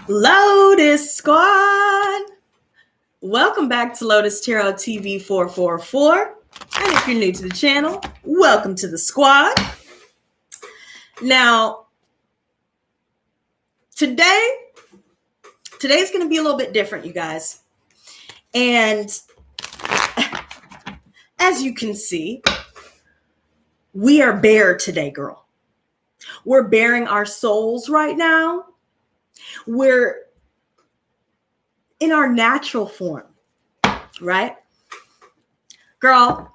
Lotus Squad. Welcome back to Lotus Tarot TV 444. And if you're new to the channel, welcome to the squad. Now, today's going to be a little bit different, you guys. And as you can see, we are bare today, girl. We're bearing our souls right now. We're in our natural form, right? Girl,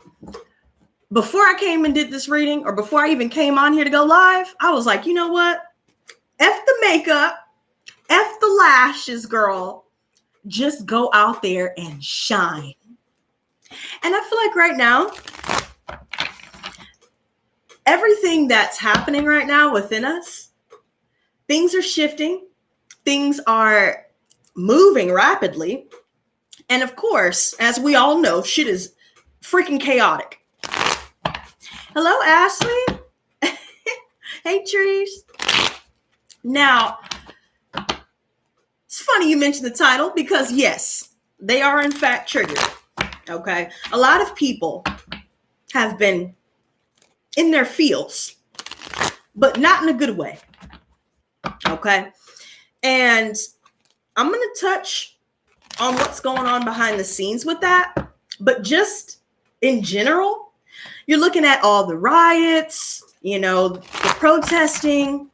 before I came and did this reading, or before I even came on here to go live, I was like, you know what? F the makeup, F the lashes, girl. Just go out there and shine. And I feel like right now, everything that's happening right now within us, things are shifting. Things are moving rapidly. And of course, as we all know, shit is freaking chaotic. Hello, Ashley. Hey, Trees. Now, it's funny you mentioned the title because, yes, they are in fact triggered. Okay. A lot of people have been in their feels, but not in a good way. Okay. And I'm going to touch on what's going on behind the scenes with that. But just in general, you're looking at all the riots, the protesting,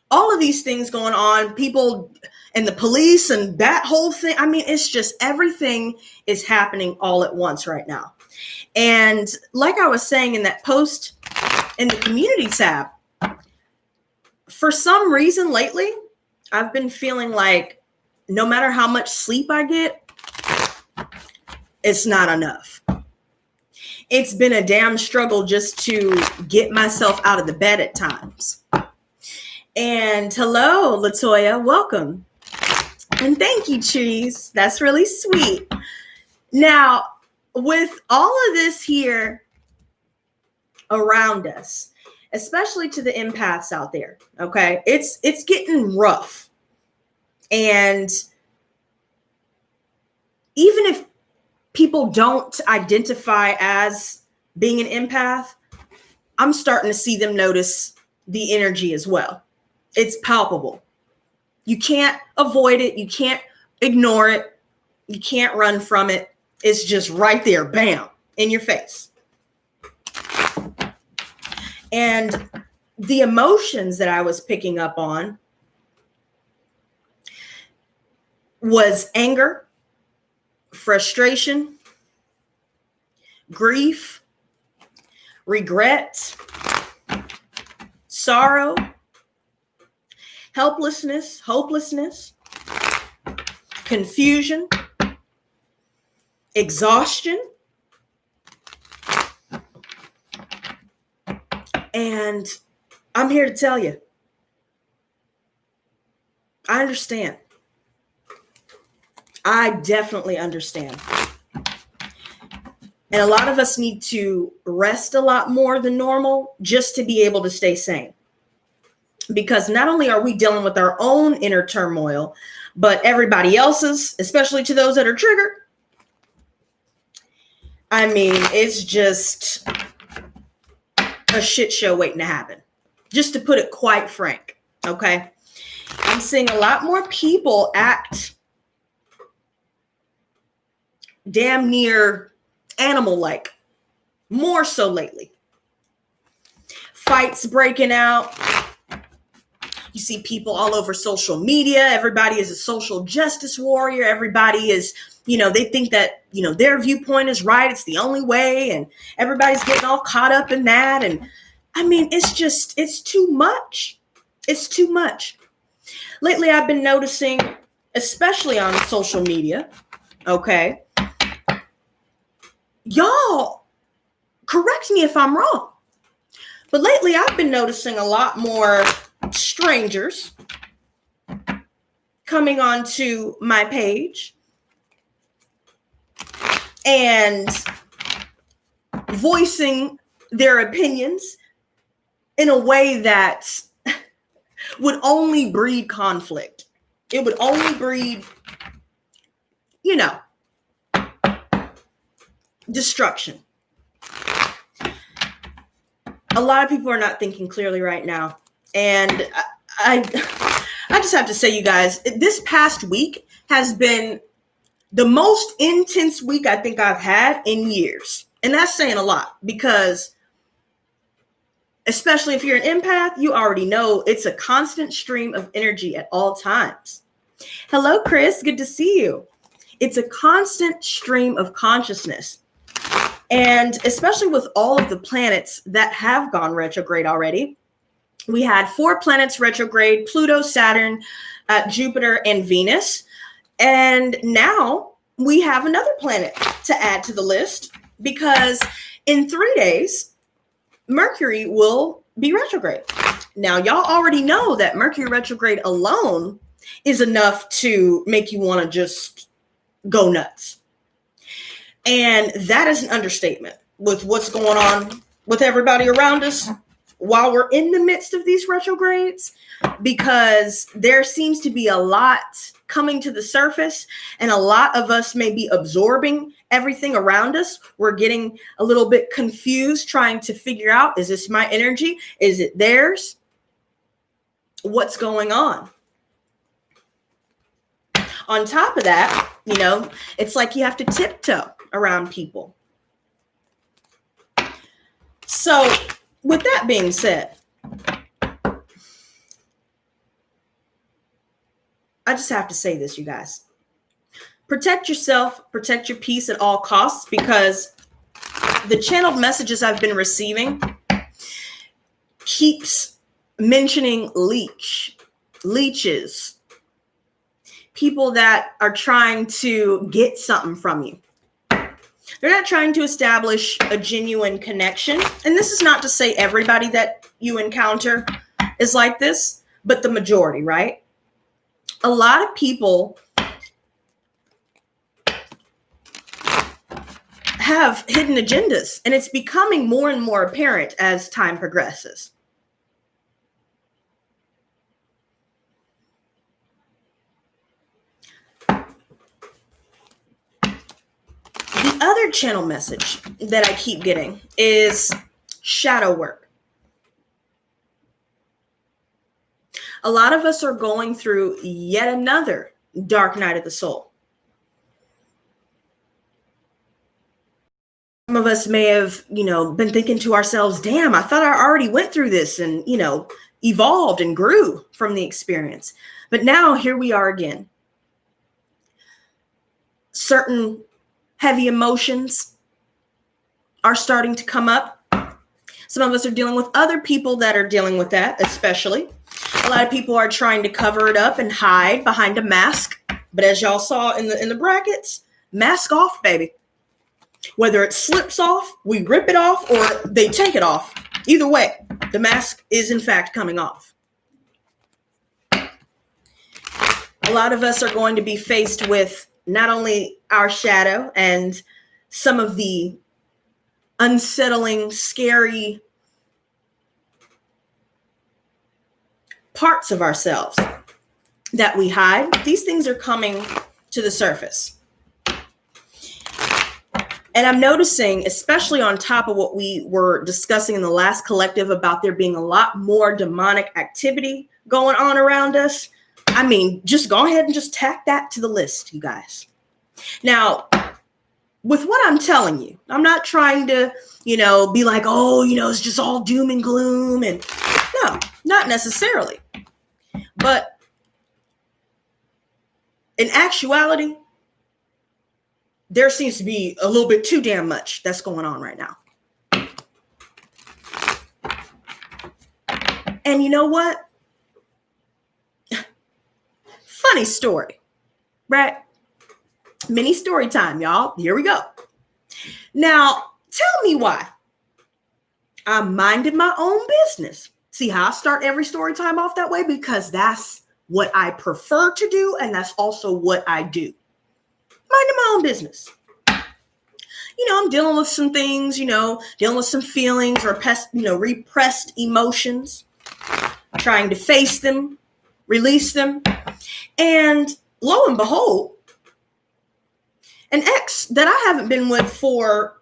all of these things going on, people and the police and that whole thing. I mean, it's just everything is happening all at once right now. And like I was saying in that post in the community tab, for some reason lately, I've been feeling like no matter how much sleep I get, it's not enough. It's been a damn struggle just to get myself out of the bed at times. And hello, Latoya, welcome. And thank you, Cheese. That's really sweet. Now, with all of this here around us, especially to the empaths out there, okay? It's getting rough. And even if people don't identify as being an empath, I'm starting to see them notice the energy as well. It's palpable. You can't avoid it. You can't ignore it. You can't run from it. It's just right there, bam, in your face. And the emotions that I was picking up on was anger, frustration, grief, regret, sorrow, helplessness, hopelessness, confusion, exhaustion. And I'm here to tell you, I understand. I definitely understand. And a lot of us need to rest a lot more than normal just to be able to stay sane. Because not only are we dealing with our own inner turmoil, but everybody else's, especially to those that are triggered. I mean, it's just a shit show waiting to happen, just to put it quite frank. Okay. I'm seeing a lot more people act damn near animal-like, more so lately. Fights breaking out. You see people all over social media. Everybody is a social justice warrior. Everybody is, they think that, their viewpoint is right. It's the only way. And everybody's getting all caught up in that. And I mean, it's too much. It's too much. Lately, I've been noticing, especially on social media, okay, y'all, correct me if I'm wrong, but lately I've been noticing a lot more strangers coming onto my page and voicing their opinions in a way that would only breed conflict. It would only breed, destruction. A lot of people are not thinking clearly right now. And I just have to say, you guys, this past week has been the most intense week I think I've had in years. And that's saying a lot, because especially if you're an empath, you already know it's a constant stream of energy at all times. Hello, Chris. Good to see you. It's a constant stream of consciousness. And especially with all of the planets that have gone retrograde already, we had 4 planets retrograde: Pluto, Saturn, Jupiter, and Venus. And now we have another planet to add to the list, because in 3 days, Mercury will be retrograde. Now, y'all already know that Mercury retrograde alone is enough to make you want to just go nuts. And that is an understatement with what's going on with everybody around us while we're in the midst of these retrogrades, because there seems to be a lot coming to the surface, and a lot of us may be absorbing everything around us. We're getting a little bit confused, trying to figure out, is this my energy? Is it theirs? What's going on? On top of that, it's like you have to tiptoe around people. So with that being said, I just have to say this, you guys. Protect yourself, protect your peace at all costs, because the channeled messages I've been receiving keeps mentioning leeches, people that are trying to get something from you. They're not trying to establish a genuine connection. And this is not to say everybody that you encounter is like this, but the majority, right? A lot of people have hidden agendas, and it's becoming more and more apparent as time progresses. The other channel message that I keep getting is shadow work. A lot of us are going through yet another dark night of the soul. Some of us may have, been thinking to ourselves, damn, I thought I already went through this and, evolved and grew from the experience. But now here we are again. Certain heavy emotions are starting to come up. Some of us are dealing with other people that are dealing with that, especially. A lot of people are trying to cover it up and hide behind a mask. But as y'all saw in the brackets, mask off, baby. Whether it slips off, we rip it off, or they take it off. Either way, the mask is in fact coming off. A lot of us are going to be faced with not only our shadow and some of the unsettling, scary parts of ourselves that we hide. These things are coming to the surface. And I'm noticing, especially on top of what we were discussing in the last collective about there being a lot more demonic activity going on around us. I mean, just go ahead and just tack that to the list, you guys. Now, with what I'm telling you, I'm not trying to, be like, oh, it's just all doom and gloom. And no, not necessarily. But in actuality, there seems to be a little bit too damn much that's going on right now. And you know what? Funny story, right? Mini story time, y'all. Here we go. Now, tell me why I'm minding my own business. See how I start every story time off that way? Because that's what I prefer to do, and that's also what I do. Minding my own business. I'm dealing with some things, dealing with some feelings or repressed emotions. trying to face them, release them. And lo and behold, an ex that I haven't been with for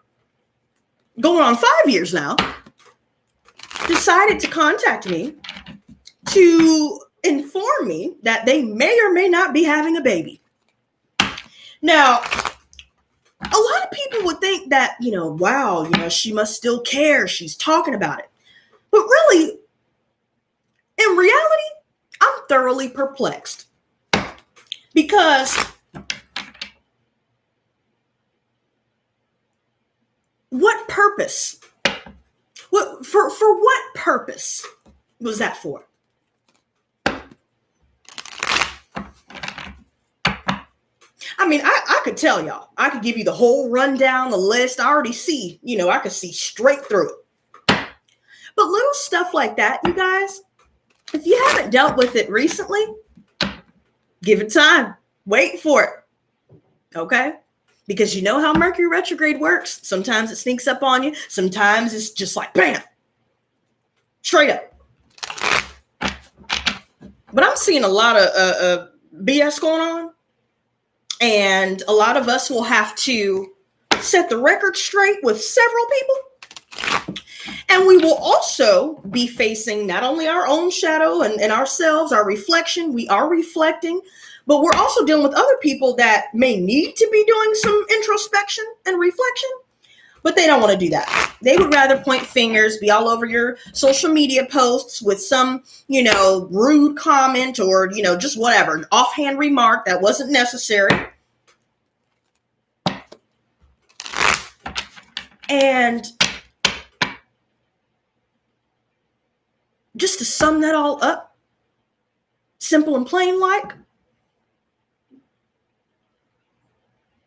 going on 5 years now decided to contact me to inform me that they may or may not be having a baby. Now, a lot of people would think that, wow, she must still care. She's talking about it. But really, in reality, I'm thoroughly perplexed. Because what purpose? For what purpose was that for? I mean, I could tell y'all. I could give you the whole rundown, the list. I already see, I could see straight through it. But little stuff like that, you guys, if you haven't dealt with it recently, give it time. Wait for it. Okay? Because you know how Mercury retrograde works. Sometimes it sneaks up on you. Sometimes it's just like, bam. Straight up. But I'm seeing a lot of BS going on. And a lot of us will have to set the record straight with several people. And we will also be facing not only our own shadow and ourselves, our reflection. We are reflecting, but we're also dealing with other people that may need to be doing some introspection and reflection, but they don't want to do that. They would rather point fingers, be all over your social media posts with some, rude comment or, just whatever, an offhand remark that wasn't necessary. And just to sum that all up, simple and plain like,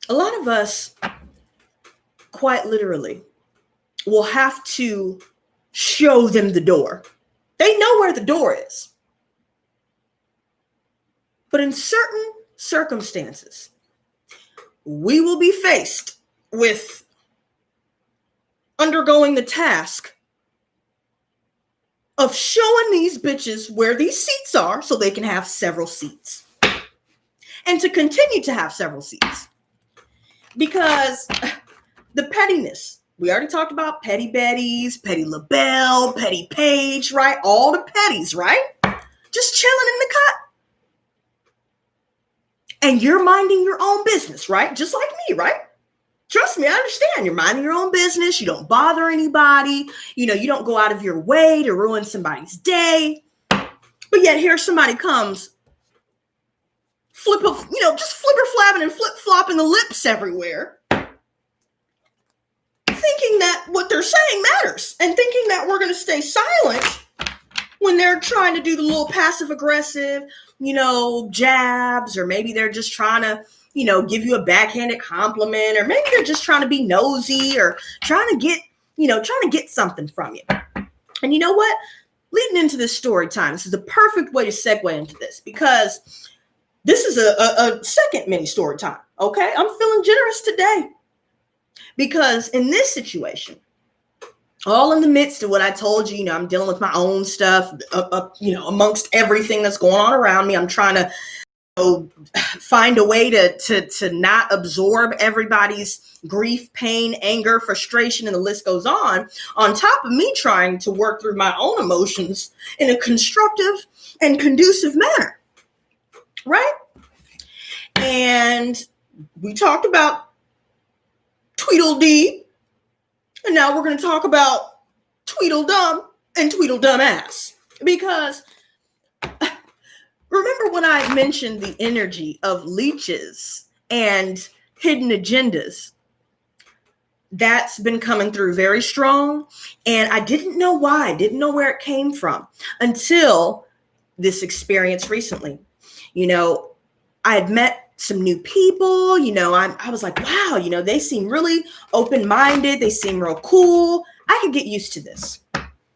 a lot of us, quite literally, will have to show them the door. They know where the door is. But in certain circumstances, we will be faced with undergoing the task of showing these bitches where these seats are so they can have several seats. And to continue to have several seats. Because the pettiness, we already talked about petty Betties, petty LaBelle, petty Paige, right? All the petties, right? Just chilling in the cut. And you're minding your own business, right? Just like me, right? Trust me, I understand. You're minding your own business. You don't bother anybody. You don't go out of your way to ruin somebody's day. But yet here somebody comes, just flipper-flapping and flip-flopping the lips everywhere, thinking that what they're saying matters and thinking that we're going to stay silent when they're trying to do the little passive-aggressive, jabs, or maybe they're just trying to, give you a backhanded compliment, or maybe they're just trying to be nosy or trying to get something from you. And you know what? Leading into this story time, this is the perfect way to segue into this, because this is a second mini story time. Okay. I'm feeling generous today because in this situation, all in the midst of what I told you, I'm dealing with my own stuff, amongst everything that's going on around me. I'm trying to find a way to not absorb everybody's grief, pain, anger, frustration, and the list goes on top of me trying to work through my own emotions in a constructive and conducive manner. Right? And we talked about Tweedledee, and now we're going to talk about Tweedledum and Tweedledum-ass. Because remember when I mentioned the energy of leeches and hidden agendas? That's been coming through very strong. And I didn't know why. I didn't know where it came from until this experience recently. I had met some new people, I was like, wow, they seem really open-minded. They seem real cool. I could get used to this.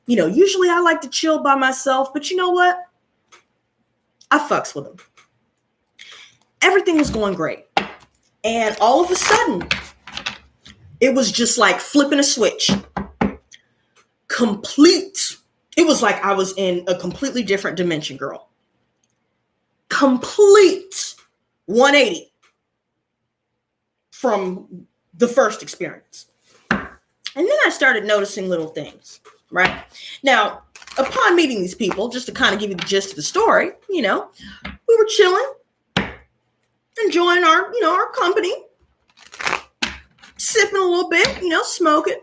Usually I like to chill by myself, but you know what? I fucks with them. Everything was going great. And all of a sudden, it was just like flipping a switch. Complete It was like I was in a completely different dimension, girl. Complete 180 from the first experience. And then I started noticing little things, right? Now, upon meeting these people, just to kind of give you the gist of the story, we were chilling, enjoying our company, sipping a little bit, smoking.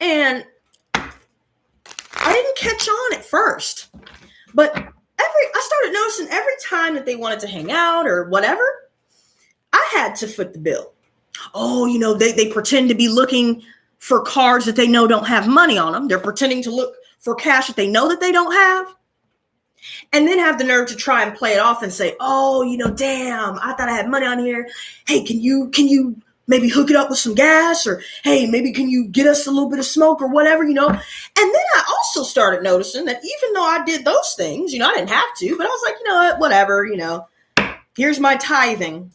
And I didn't catch on at first, but I started noticing every time that they wanted to hang out or whatever, I had to foot the bill. Oh, they pretend to be looking for cards that they know don't have money on them. They're pretending to look for cash that they know that they don't have. And then have the nerve to try and play it off and say, oh, damn, I thought I had money on here. Hey, can you maybe hook it up with some gas? Or, hey, maybe can you get us a little bit of smoke or whatever, And then I also started noticing that even though I did those things, I didn't have to, but I was like, you know what, whatever, here's my tithing,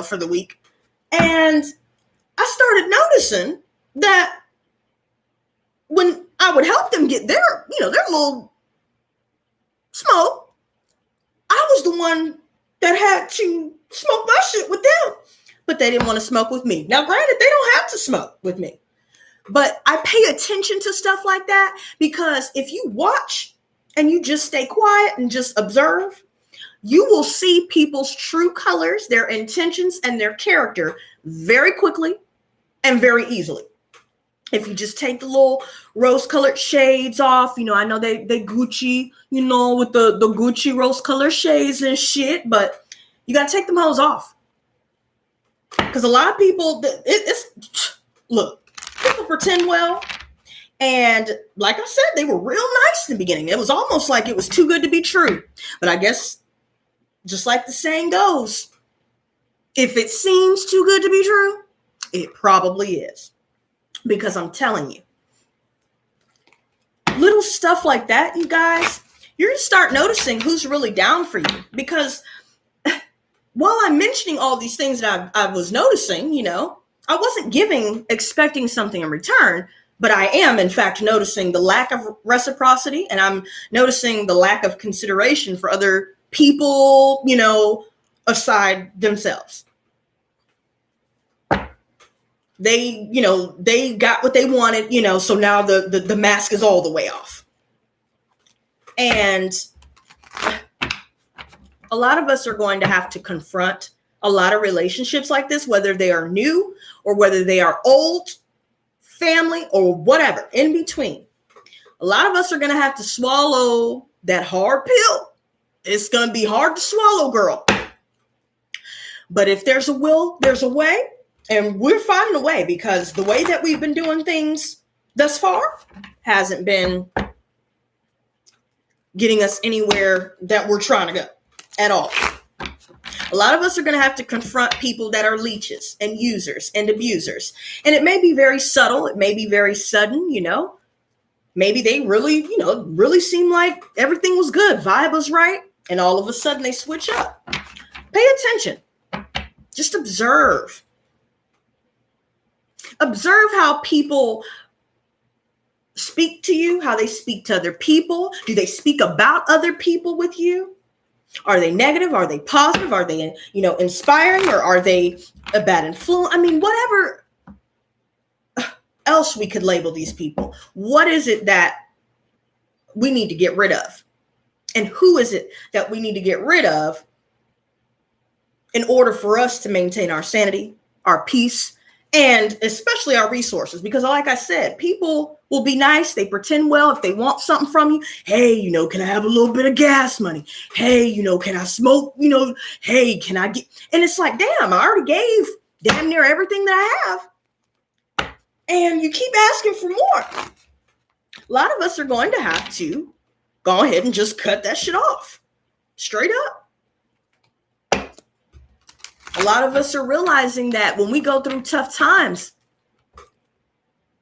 for the week. And I started noticing that when I would help them get their little smoke, I was the one that had to smoke my shit with them, but they didn't want to smoke with me. Now, granted, they don't have to smoke with me, but I pay attention to stuff like that because if you watch and you just stay quiet and just observe, you will see people's true colors, their intentions, and their character very quickly and very easily. If you just take the little rose-colored shades off, I know they Gucci, with the Gucci rose-colored shades and shit, but you got to take them hoes off. Because a lot of people, look, people pretend well. And like I said, they were real nice in the beginning. It was almost like it was too good to be true. But I guess, just like the saying goes, if it seems too good to be true, it probably is. Because I'm telling you, little stuff like that, you guys, you're going to start noticing who's really down for you. Because while I'm mentioning all these things that I was noticing, I wasn't expecting something in return, but I am, in fact, noticing the lack of reciprocity, and I'm noticing the lack of consideration for other people, aside themselves. They got what they wanted, so now the mask is all the way off. And a lot of us are going to have to confront a lot of relationships like this, whether they are new or whether they are old, family, or whatever, in between. A lot of us are going to have to swallow that hard pill. It's going to be hard to swallow, girl. But if there's a will, there's a way. And we're finding a way, because the way that we've been doing things thus far hasn't been getting us anywhere that we're trying to go at all. A lot of us are going to have to confront people that are leeches and users and abusers. And it may be very subtle. It may be very sudden, Maybe they really, really seem like everything was good. Vibe was right. And all of a sudden they switch up. Pay attention. Just observe. Observe how people speak to you, how they speak to other people. Do they speak about other people with you? Are they negative? Are they positive? Are they, inspiring? Or are they a bad influence? I mean, whatever else we could label these people. What is it that we need to get rid of? And who is it that we need to get rid of in order for us to maintain our sanity, our peace, and especially our resources? Because like I said, people will be nice. They pretend well. If they want something from you, hey, can I have a little bit of gas money? Hey, can I smoke? Hey, can I get? And it's like, damn, I already gave damn near everything that I have. And you keep asking for more. A lot of us are going to have to go ahead and just cut that shit off. Straight up. A lot of us are realizing that when we go through tough times,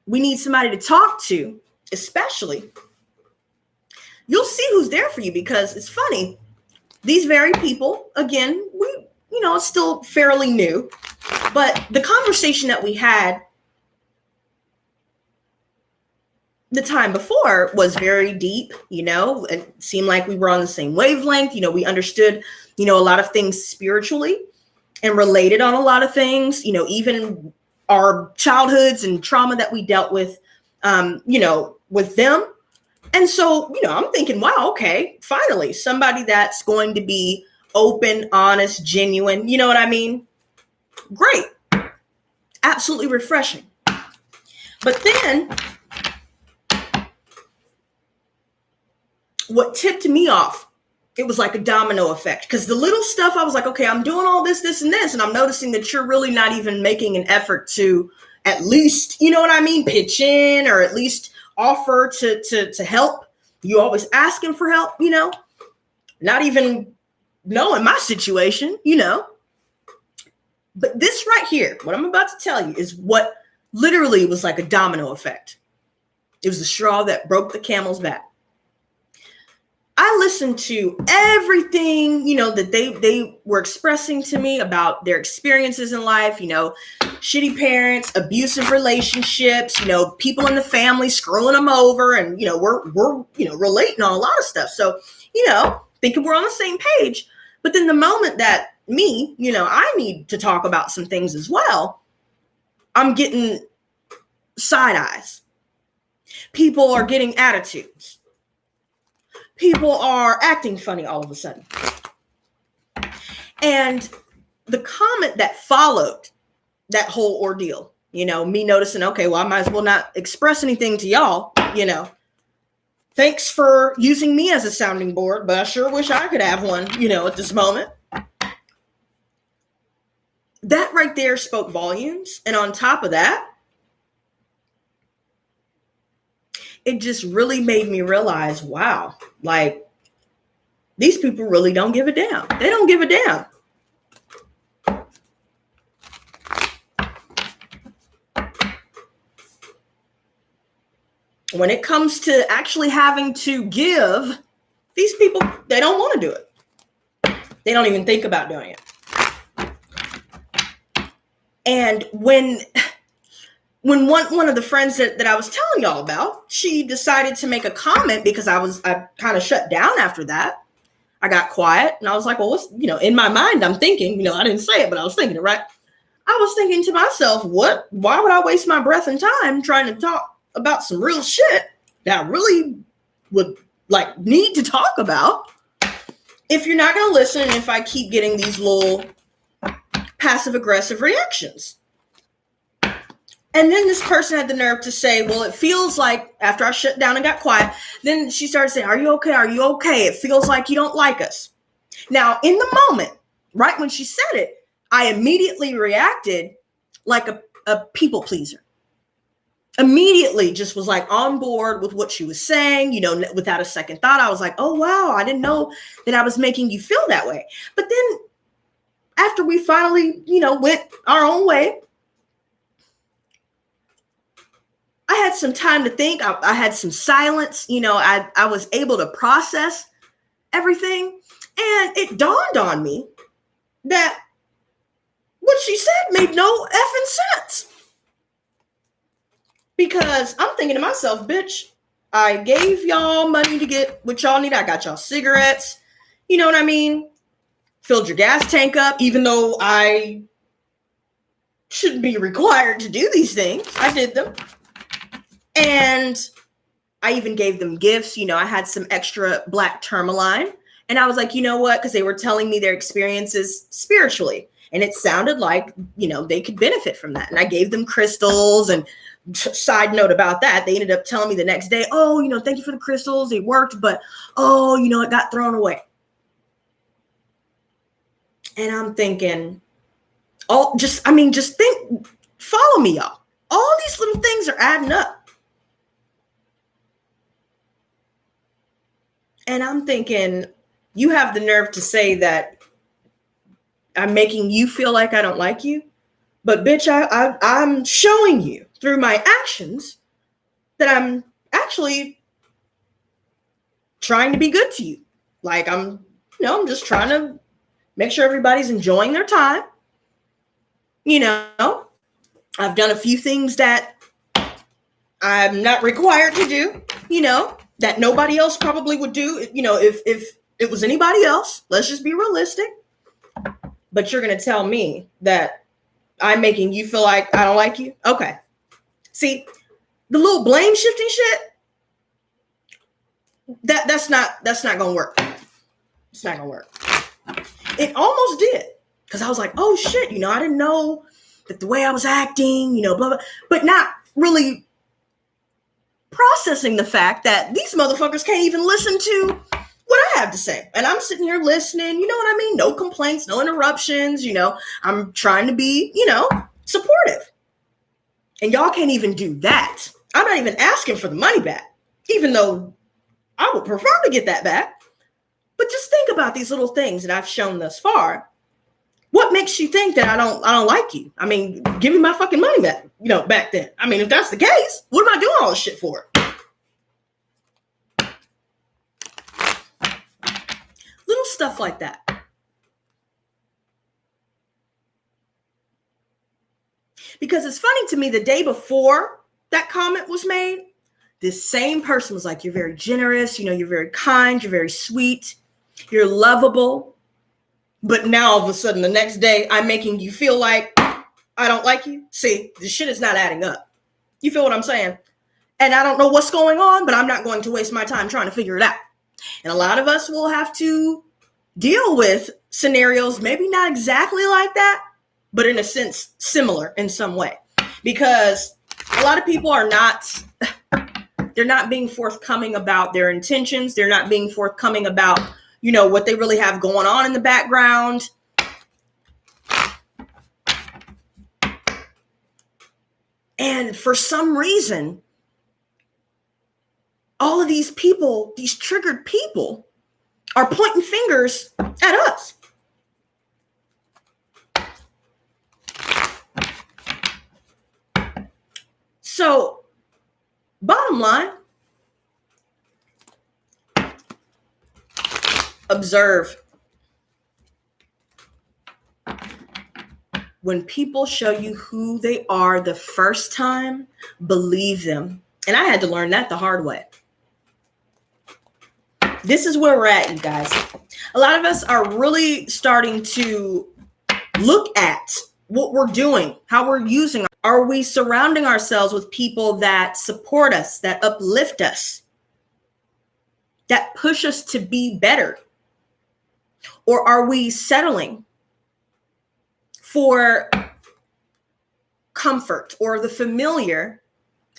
we need somebody to talk to, especially. You'll see who's there for you, because it's funny. These very people, again, it's still fairly new, but the conversation that we had the time before was very deep, it seemed like we were on the same wavelength. We understood, a lot of things spiritually and related on a lot of things, even our childhoods and trauma that we dealt with, with them. And so, I'm thinking, wow, okay, finally, somebody that's going to be open, honest, genuine. You know what I mean? Great. Absolutely refreshing. But then what tipped me off, it was like a domino effect, because the little stuff, I was like, okay, I'm doing all this, this, and this, and I'm noticing that you're really not even making an effort to at least, pitch in, or at least offer to help. You always asking for help, not even knowing my situation, But this right here, what I'm about to tell you, is what literally was like a domino effect. It was the straw that broke the camel's back. I listened to everything, that they were expressing to me about their experiences in life, shitty parents, abusive relationships, people in the family screwing them over. And, we're relating on a lot of stuff. So, thinking we're on the same page. But then the moment that me, I need to talk about some things as well, I'm getting side eyes. People are getting attitudes. People are acting funny all of a sudden. And the comment that followed that whole ordeal, me noticing, okay, well, I might as well not express anything to y'all, Thanks for using me as a sounding board, but I sure wish I could have one, at this moment. That right there spoke volumes. And on top of that, it just really made me realize, wow, like, these people really don't give a damn. They don't give a damn. When it comes to actually having to give, these people, they don't want to do it. They don't even think about doing it. And when one of the friends that I was telling y'all about, she decided to make a comment, because I kind of shut down after that. I got quiet and I was like, well, what's, in my mind, I'm thinking, I didn't say it, but I was thinking it, right? I was thinking to myself, why would I waste my breath and time trying to talk about some real shit that I really would need to talk about if you're not going to listen, and if I keep getting these little passive aggressive reactions. And then this person had the nerve to say, well, it feels like, after I shut down and got quiet, then she started saying, are you okay? Are you okay? It feels like you don't like us. Now, in the moment, right when she said it, I immediately reacted like a people pleaser. Immediately just was like on board with what she was saying, without a second thought. I was like, oh, wow, I didn't know that I was making you feel that way. But then after we finally, went our own way, I had some time to think. I had some silence. I was able to process everything. And it dawned on me that what she said made no effing sense. Because I'm thinking to myself, bitch, I gave y'all money to get what y'all need. I got y'all cigarettes. You know what I mean? Filled your gas tank up, even though I shouldn't be required to do these things. I did them. And I even gave them gifts. I had some extra black tourmaline. And I was like, you know what? Because they were telling me their experiences spiritually. And it sounded like, they could benefit from that. And I gave them crystals. And side note about that, they ended up telling me the next day, oh, thank you for the crystals. They worked. But, it got thrown away. And I'm thinking, just think, follow me, y'all. All these little things are adding up. And I'm thinking, you have the nerve to say that I'm making you feel like I don't like you. But bitch, I'm showing you through my actions that I'm actually trying to be good to you. Like I'm just trying to make sure everybody's enjoying their time. I've done a few things that I'm not required to do, that nobody else probably would do, if it was anybody else. Let's just be realistic. But you're going to tell me that I'm making you feel like I don't like you? Okay. See, the little blame shifting shit, that's not going to work. It's not going to work. It almost did. Because I was like, oh shit, I didn't know that the way I was acting, blah, blah, but not really processing the fact that these motherfuckers can't even listen to what I have to say. And I'm sitting here listening, you know what I mean? No complaints, no interruptions, I'm trying to be, supportive. And y'all can't even do that. I'm not even asking for the money back, even though I would prefer to get that back. But just think about these little things that I've shown thus far. What makes you think that I don't like you? I mean, give me my fucking money back, back then. I mean, if that's the case, what am I doing all this shit for? Little stuff like that. Because it's funny to me, the day before that comment was made, this same person was like, you're very generous, you're very kind, you're very sweet, you're lovable. But now all of a sudden, the next day, I'm making you feel like I don't like you. See, this shit is not adding up. You feel what I'm saying? And I don't know what's going on, but I'm not going to waste my time trying to figure it out. And a lot of us will have to deal with scenarios, maybe not exactly like that, but in a sense, similar in some way. Because a lot of people are they're not being forthcoming about their intentions. They're not being forthcoming about what they really have going on in the background. And for some reason, all of these people, these triggered people, are pointing fingers at us. So, bottom line, observe. When people show you who they are the first time, believe them. And I had to learn that the hard way. This is where we're at, you guys. A lot of us are really starting to look at what we're doing, how we're using. Are we surrounding ourselves with people that support us, that uplift us, that push us to be better? Or are we settling for comfort or the familiar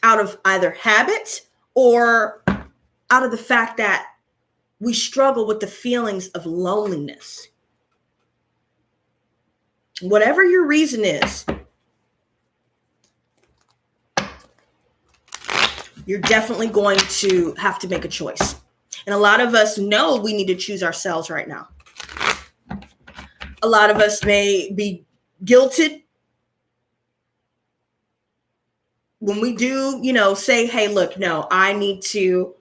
out of either habit or out of the fact that we struggle with the feelings of loneliness? Whatever your reason is, you're definitely going to have to make a choice. And a lot of us know we need to choose ourselves right now. A lot of us may be guilted when we do, say, hey, look, no, I need to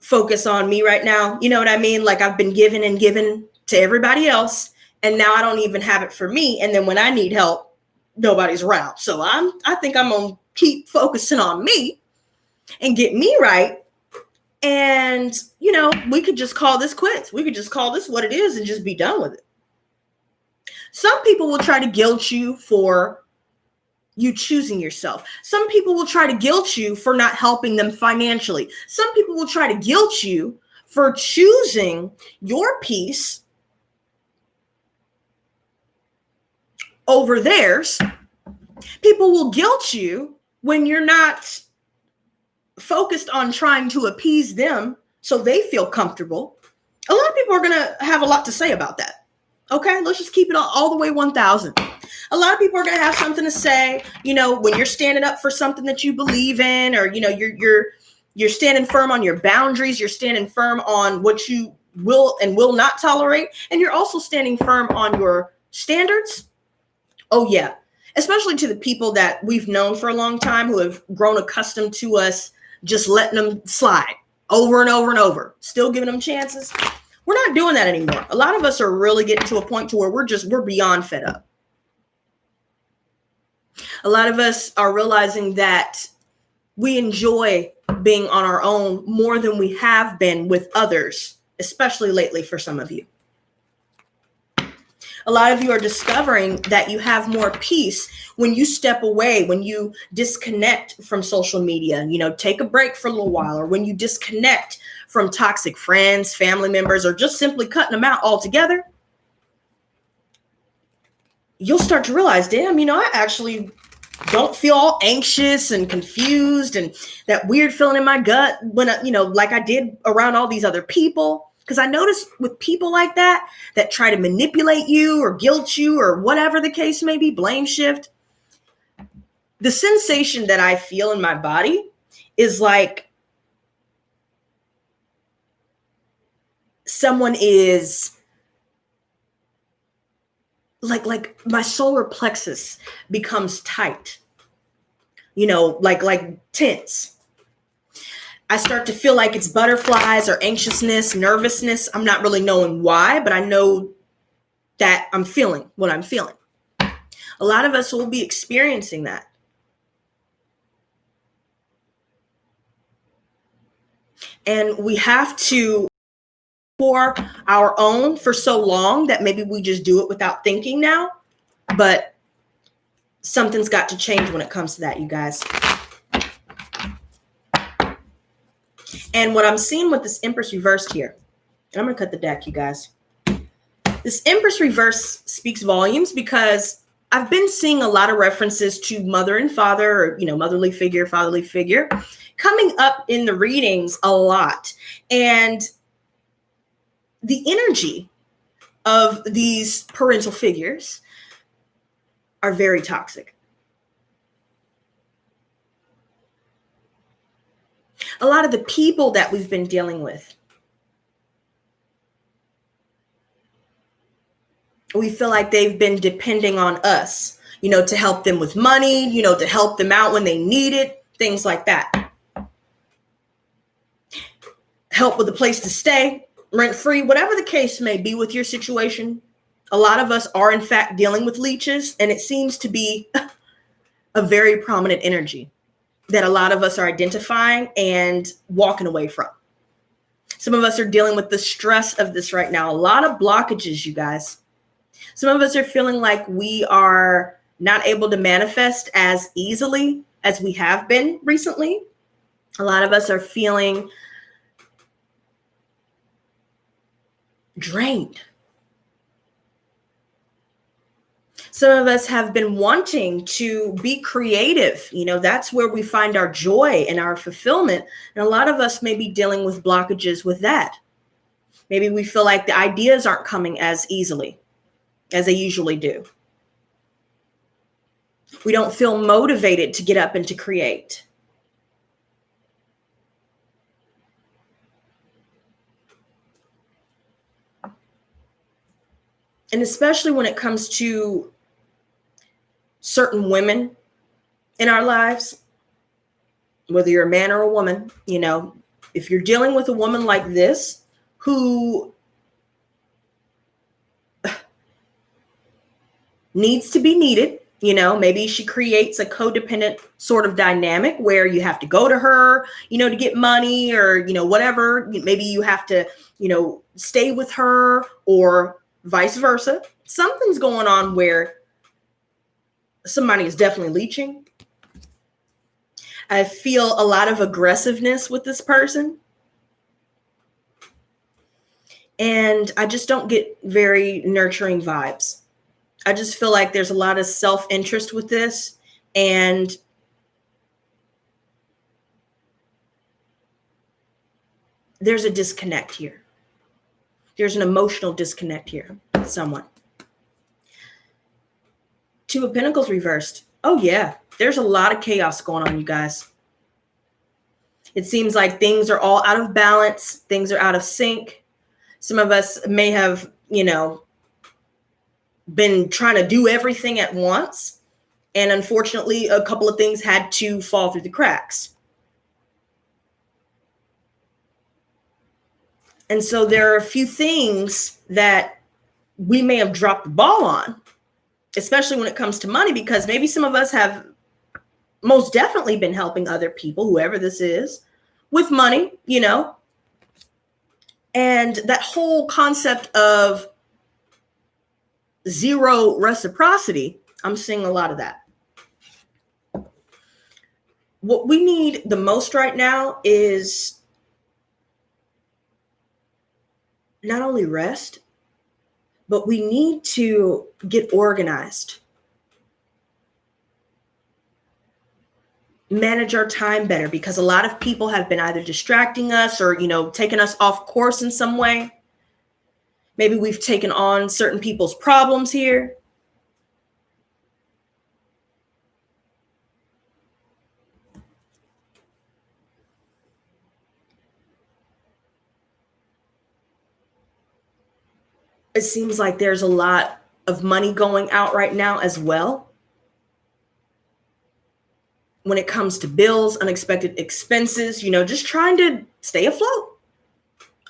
focus on me right now. You know what I mean? Like I've been given and given to everybody else, and now I don't even have it for me. And then when I need help, nobody's around. So I think I'm going to keep focusing on me and get me right. And, we could just call this quits. We could just call this what it is and just be done with it. Some people will try to guilt you for you choosing yourself. Some people will try to guilt you for not helping them financially. Some people will try to guilt you for choosing your peace over theirs. People will guilt you when you're not focused on trying to appease them so they feel comfortable. A lot of people are going to have a lot to say about that. Okay, let's just keep it all the way 1,000. A lot of people are going to have something to say, when you're standing up for something that you believe in, or, you're standing firm on your boundaries. You're standing firm on what you will and will not tolerate. And you're also standing firm on your standards. Oh, yeah. Especially to the people that we've known for a long time who have grown accustomed to us just letting them slide over and over and over, still giving them chances. We're not doing that anymore. A lot of us are really getting to a point to where we're beyond fed up. A lot of us are realizing that we enjoy being on our own more than we have been with others, especially lately for some of you. A lot of you are discovering that you have more peace when you step away, when you disconnect from social media, take a break for a little while, or when you disconnect from toxic friends, family members, or just simply cutting them out altogether. You'll start to realize, damn, I actually don't feel all anxious and confused and that weird feeling in my gut when, like I did around all these other people. Because I noticed with people like that try to manipulate you or guilt you or whatever the case may be, blame shift, the sensation that I feel in my body is like someone is like my solar plexus becomes tight, like tense. I start to feel like it's butterflies or anxiousness, nervousness. I'm not really knowing why, but I know that I'm feeling what I'm feeling. A lot of us will be experiencing that. And we have to for our own for so long that maybe we just do it without thinking now. But something's got to change when it comes to that, you guys. And what I'm seeing with this Empress reversed here, and I'm going to cut the deck, you guys. This Empress reverse speaks volumes because I've been seeing a lot of references to mother and father, or, motherly figure, fatherly figure, coming up in the readings a lot. And the energy of these parental figures are very toxic. A lot of the people that we've been dealing with, we feel like they've been depending on us, to help them with money, to help them out when they need it, things like that. Help with a place to stay, rent-free, whatever the case may be with your situation. A lot of us are, in fact, dealing with leeches, and it seems to be a very prominent energy that a lot of us are identifying and walking away from. Some of us are dealing with the stress of this right now. A lot of blockages, you guys. Some of us are feeling like we are not able to manifest as easily as we have been recently. A lot of us are feeling drained. Some of us have been wanting to be creative. That's where we find our joy and our fulfillment. And a lot of us may be dealing with blockages with that. Maybe we feel like the ideas aren't coming as easily as they usually do. We don't feel motivated to get up and to create. And especially when it comes to certain women in our lives, whether you're a man or a woman, if you're dealing with a woman like this who needs to be needed, maybe she creates a codependent sort of dynamic where you have to go to her, to get money or, whatever. Maybe you have to, stay with her or vice versa. Something's going on where somebody is definitely leeching. I feel a lot of aggressiveness with this person. And I just don't get very nurturing vibes. I just feel like there's a lot of self-interest with this. And there's a disconnect here. There's an emotional disconnect here with someone. Two of Pentacles reversed. Oh, yeah. There's a lot of chaos going on, you guys. It seems like things are all out of balance. Things are out of sync. Some of us may have, been trying to do everything at once. And unfortunately, a couple of things had to fall through the cracks. And so there are a few things that we may have dropped the ball on, especially when it comes to money, because maybe some of us have most definitely been helping other people, whoever this is, with money, you know. And that whole concept of zero reciprocity, I'm seeing a lot of that. What we need the most right now is not only rest, but we need to get organized, manage our time better, because a lot of people have been either distracting us or, you know, taking us off course in some way. Maybe we've taken on certain people's problems here. It seems like there's a lot of money going out right now as well. When it comes to bills, unexpected expenses, you know, just trying to stay afloat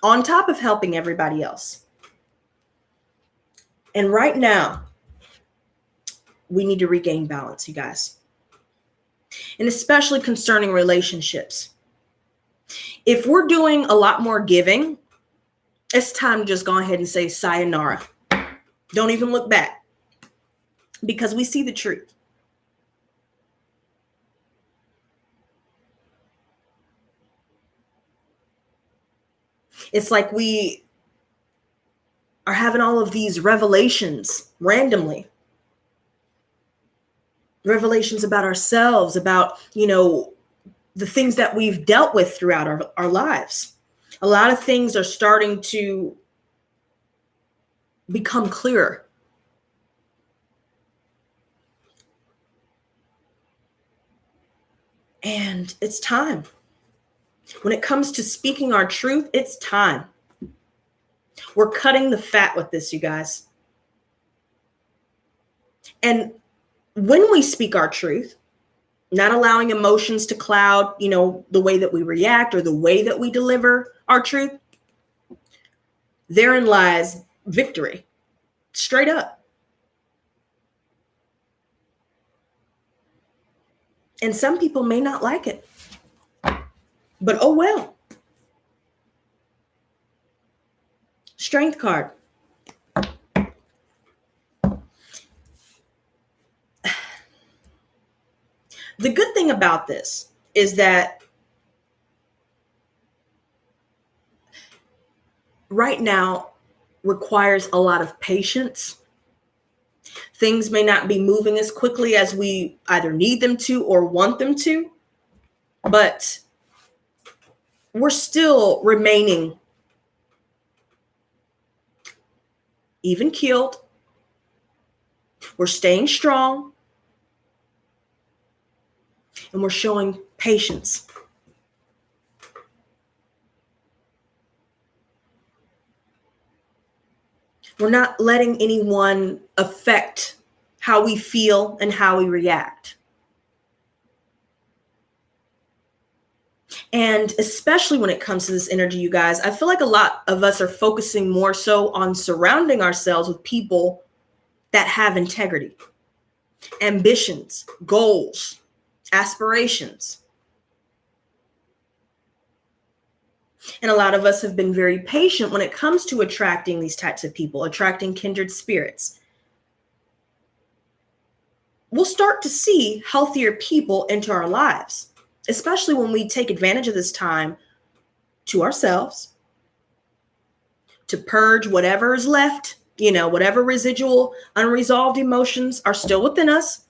on top of helping everybody else. And right now, we need to regain balance, you guys. And especially concerning relationships. If we're doing a lot more giving, it's time to just go ahead and say sayonara. Don't even look back, because we see the truth. It's like we are having all of these revelations randomly. Revelations about ourselves, about, you know, the things that we've dealt with throughout our lives. A lot of things are starting to become clearer. And it's time. When it comes to speaking our truth, it's time. We're cutting the fat with this, you guys. And when we speak our truth, not allowing emotions to cloud, you know, the way that we react or the way that we deliver our truth, therein lies victory. Straight up. And some people may not like it, but oh well. Strength card. The good thing about this is that right now requires a lot of patience. Things may not be moving as quickly as we either need them to or want them to, but we're still remaining even keeled. We're staying strong. And we're showing patience. We're not letting anyone affect how we feel and how we react. And especially when it comes to this energy, you guys, I feel like a lot of us are focusing more so on surrounding ourselves with people that have integrity, ambitions, goals, aspirations. And a lot of us have been very patient when it comes to attracting these types of people, attracting kindred spirits. We'll start to see healthier people into our lives, especially when we take advantage of this time to ourselves, to purge whatever is left, you know, whatever residual unresolved emotions are still within us.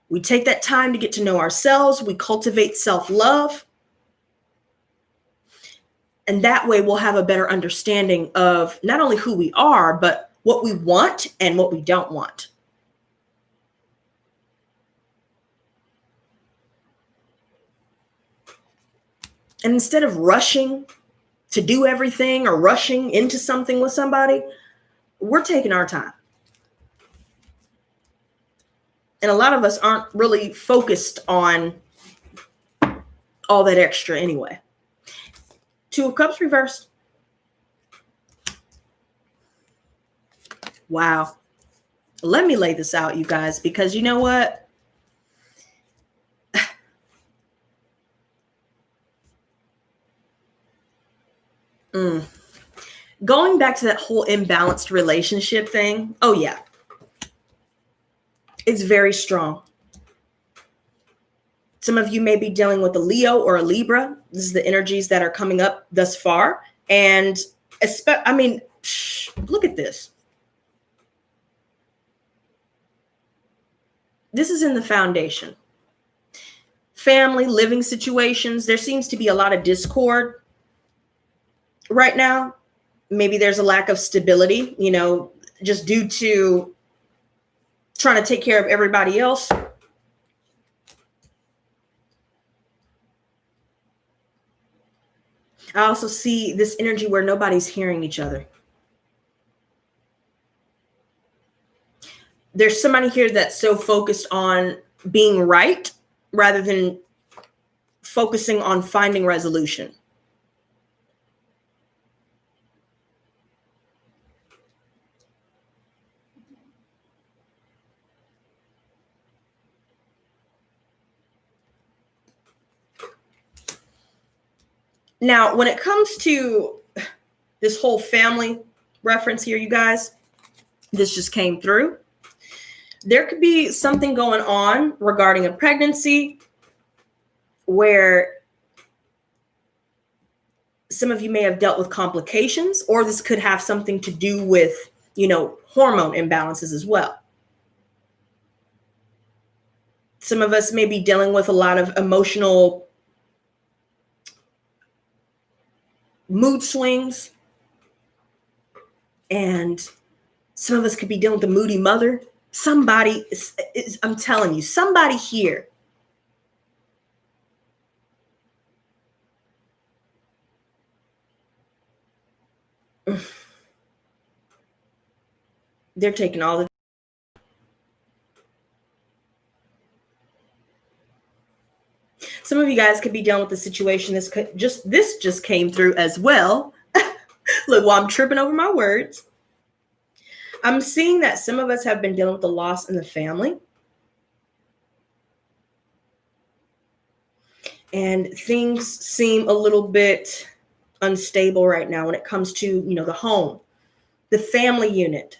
We take that time to get to know ourselves. We cultivate self-love. And that way we'll have a better understanding of not only who we are, but what we want and what we don't want. And instead of rushing to do everything or rushing into something with somebody, we're taking our time. And a lot of us aren't really focused on all that extra anyway. Two of Cups reversed. Wow. Let me lay this out, you guys, because you know what? Mm. Going back to that whole imbalanced relationship thing. Oh, yeah. It's very strong. Some of you may be dealing with a Leo or a Libra. This is the energies that are coming up thus far. And look at this. This is in the foundation. Family, living situations. There seems to be a lot of discord right now. Maybe there's a lack of stability, just due to trying to take care of everybody else. I also see this energy where nobody's hearing each other. There's somebody here that's so focused on being right rather than focusing on finding resolution. Now, when it comes to this whole family reference here, you guys, this just came through. There could be something going on regarding a pregnancy where some of you may have dealt with complications, or this could have something to do with, hormone imbalances as well. Some of us may be dealing with a lot of emotional mood swings, and some of us could be dealing with a moody mother. Somebody I'm telling you, somebody here they're taking all the some of you guys could be dealing with the situation. This just came through as well. Look, while I'm tripping over my words, I'm seeing that some of us have been dealing with the loss in the family. And things seem a little bit unstable right now when it comes to, the home, the family unit.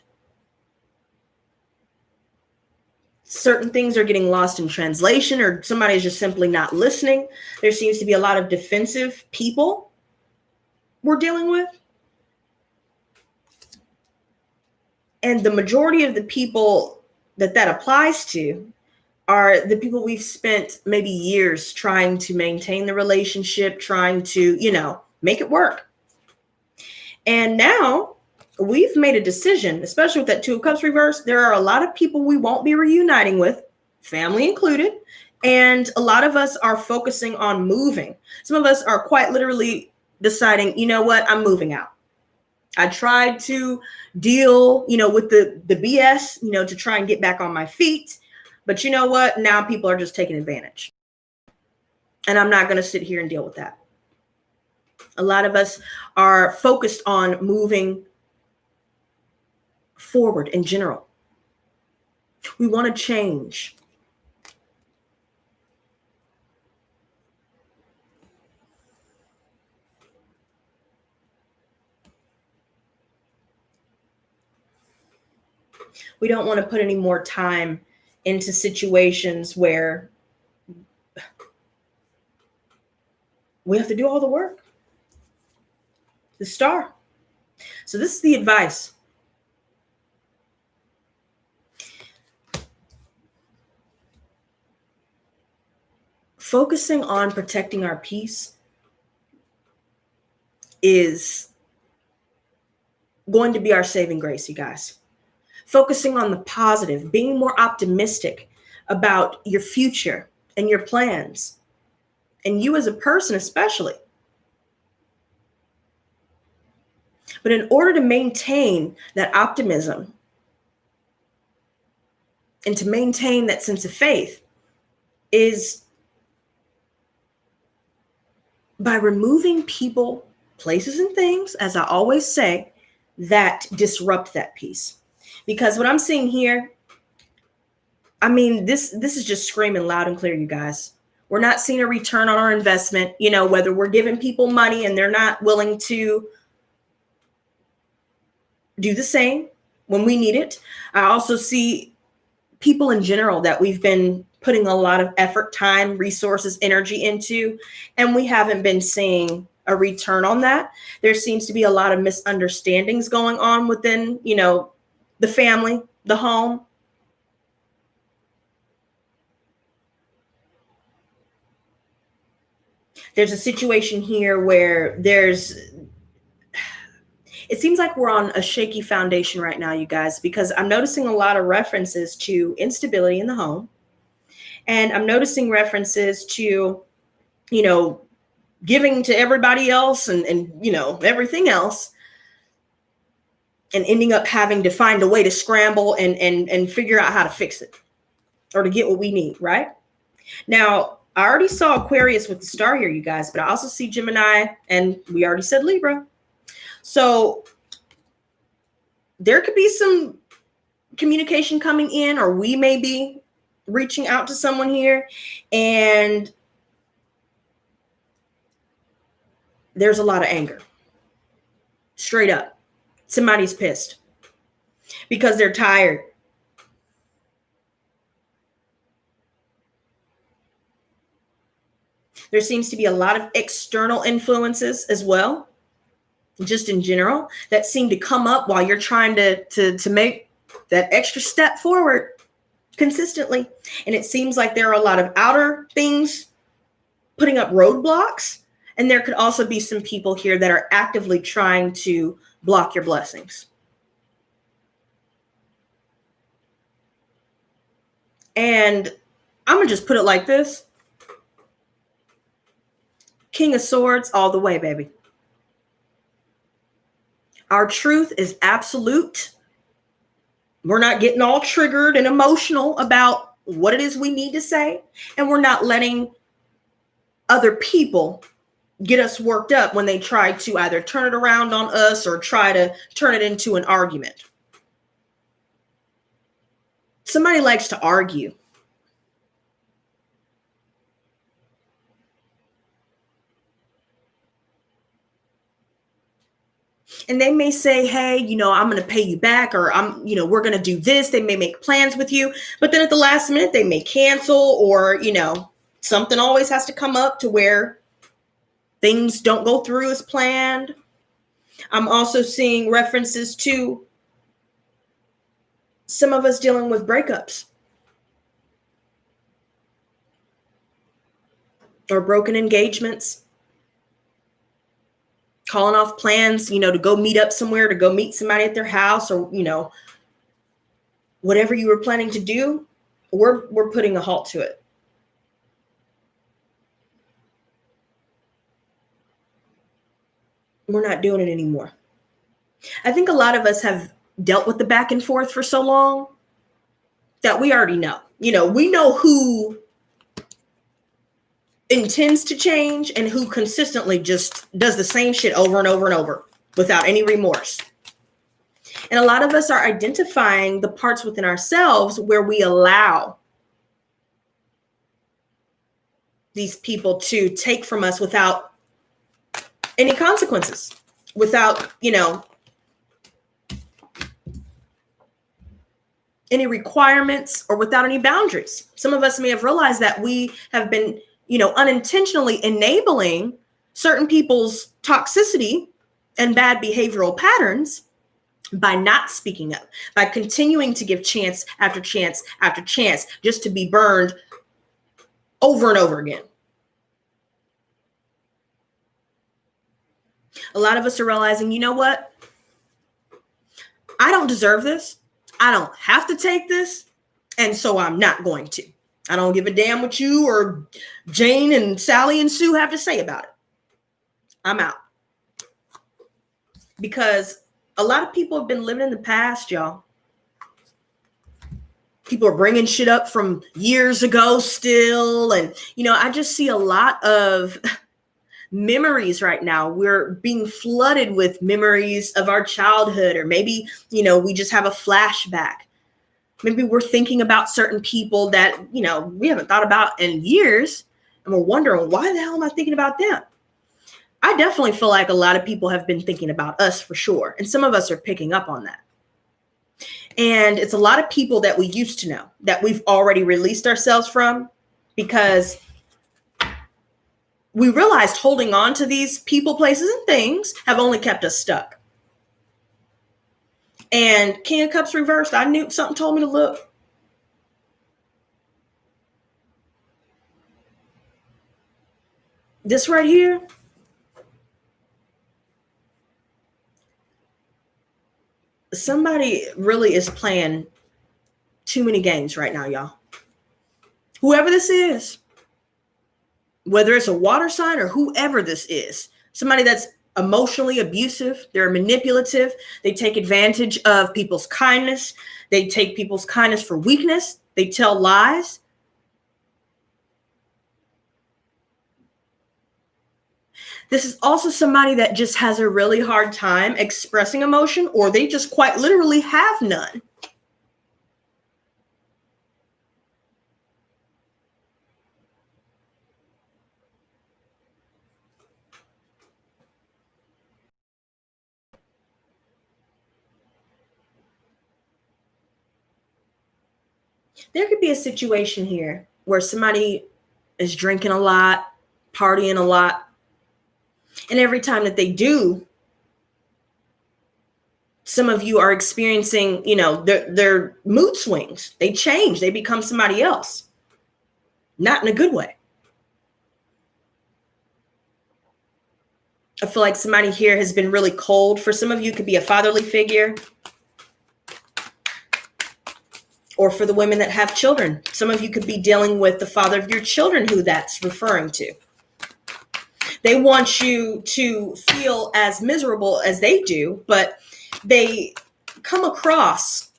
Certain things are getting lost in translation, or somebody's just simply not listening. There seems to be a lot of defensive people we're dealing with. And the majority of the people that applies to are the people we've spent maybe years trying to maintain the relationship, trying to, make it work. And now we've made a decision, especially with that Two of Cups reverse. There are a lot of people we won't be reuniting with, family included. And a lot of us are focusing on moving. Some of us are quite literally deciding, you know what, I'm moving out. I tried to deal, with the BS, to try and get back on my feet. But you know what? Now people are just taking advantage. And I'm not going to sit here and deal with that. A lot of us are focused on moving forward in general. We want to change. We don't want to put any more time into situations where we have to do all the work. The star. So this is the advice. Focusing on protecting our peace is going to be our saving grace, you guys. Focusing on the positive, being more optimistic about your future and your plans, and you as a person especially. But in order to maintain that optimism and to maintain that sense of faith is by removing people, places, and things, as I always say, that disrupt that peace. Because what I'm seeing here, this is just screaming loud and clear, you guys. We're not seeing a return on our investment, whether we're giving people money and they're not willing to do the same when we need it. I also see people in general that we've been putting a lot of effort, time, resources, energy into, and we haven't been seeing a return on that. There seems to be a lot of misunderstandings going on within, the family, the home. There's a situation here where it seems like we're on a shaky foundation right now, you guys, because I'm noticing a lot of references to instability in the home. And I'm noticing references to, giving to everybody else and everything else, and ending up having to find a way to scramble and figure out how to fix it or to get what we need, right? Now, I already saw Aquarius with the star here, you guys, but I also see Gemini, and we already said Libra. So there could be some communication coming in, or we may be reaching out to someone here, and there's a lot of anger. Straight up. Somebody's pissed because they're tired. There seems to be a lot of external influences as well, just in general, that seem to come up while you're trying to make that extra step forward consistently. And it seems like there are a lot of outer things putting up roadblocks. And there could also be some people here that are actively trying to block your blessings. And I'm going to just put it like this. King of Swords all the way, baby. Our truth is absolute. We're not getting all triggered and emotional about what it is we need to say. And we're not letting other people get us worked up when they try to either turn it around on us or try to turn it into an argument. Somebody likes to argue. And they may say, hey, I'm going to pay you back, or we're going to do this. They may make plans with you, but then at the last minute, they may cancel, or, something always has to come up to where things don't go through as planned. I'm also seeing references to some of us dealing with breakups or broken engagements. Calling off plans, to go meet up somewhere, to go meet somebody at their house, or, whatever you were planning to do, we're putting a halt to it. We're not doing it anymore. I think a lot of us have dealt with the back and forth for so long that we already know. We know who intends to change and who consistently just does the same shit over and over and over without any remorse. And a lot of us are identifying the parts within ourselves where we allow these people to take from us without any consequences, without, any requirements, or without any boundaries. Some of us may have realized that we have been unintentionally enabling certain people's toxicity and bad behavioral patterns by not speaking up, by continuing to give chance after chance after chance, just to be burned over and over again. A lot of us are realizing, you know what? I don't deserve this. I don't have to take this. And so I'm not going to. I don't give a damn what you or Jane and Sally and Sue have to say about it. I'm out. Because a lot of people have been living in the past, y'all. People are bringing shit up from years ago still. And, I just see a lot of memories right now. We're being flooded with memories of our childhood, or maybe, we just have a flashback. Maybe we're thinking about certain people that, we haven't thought about in years, and we're wondering, why the hell am I thinking about them? I definitely feel like a lot of people have been thinking about us for sure. And some of us are picking up on that. And it's a lot of people that we used to know that we've already released ourselves from, because we realized holding on to these people, places, and things have only kept us stuck. And King of Cups reversed, I knew something told me to look. This right here, somebody really is playing too many games right now, y'all. Whoever this is, whether it's a water sign or whoever this is, somebody that's emotionally abusive, they're manipulative, they take advantage of people's kindness, they take people's kindness for weakness, they tell lies. This is also somebody that just has a really hard time expressing emotion, or they just quite literally have none. There could be a situation here where somebody is drinking a lot, partying a lot, and every time that they do, some of you are experiencing, their mood swings. They change. They become somebody else. Not in a good way. I feel like somebody here has been really cold. For some of you, it could be a fatherly figure. Or for the women that have children, some of you could be dealing with the father of your children who that's referring to. They want you to feel as miserable as they do, but they come across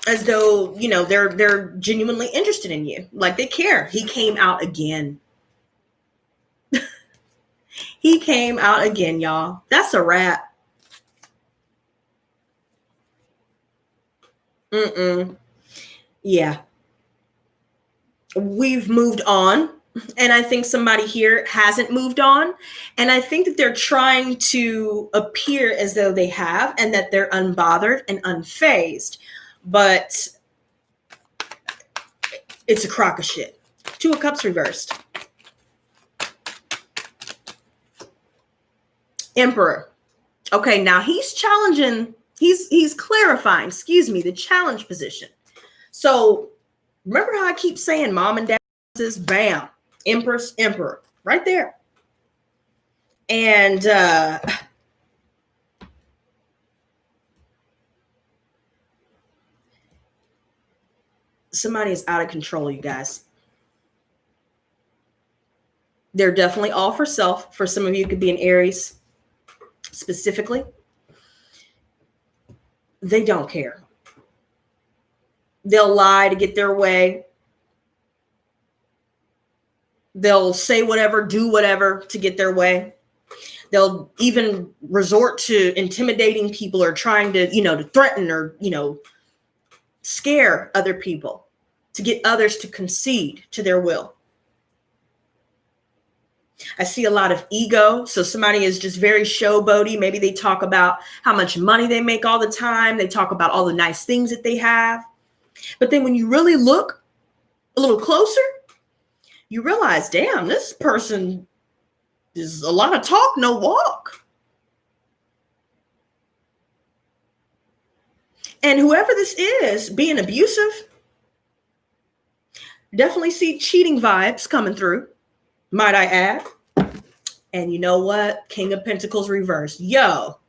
as though, they're genuinely interested in you. Like they care. He came out again. He came out again, y'all. That's a wrap. Yeah. We've moved on. And I think somebody here hasn't moved on. And I think that they're trying to appear as though they have, and that they're unbothered and unfazed. But it's a crock of shit. Two of Cups reversed. Emperor. Okay, now he's challenging, he's clarifying, the challenge position. So remember how I keep saying mom and dad is bam, Empress, Emperor, right there. And somebody is out of control, you guys. They're definitely all for self. For some of you, it could be an Aries specifically. They don't care. They'll lie to get their way. They'll say whatever, do whatever to get their way. They'll even resort to intimidating people, or trying to, to threaten or, scare other people to get others to concede to their will. I see a lot of ego. So somebody is just very showboaty. Maybe they talk about how much money they make all the time. They talk about all the nice things that they have. But then when you really look a little closer, you realize, damn, this person is a lot of talk, no walk. And whoever this is being abusive, definitely see cheating vibes coming through, might I add. And you know what? King of Pentacles reversed. Yo.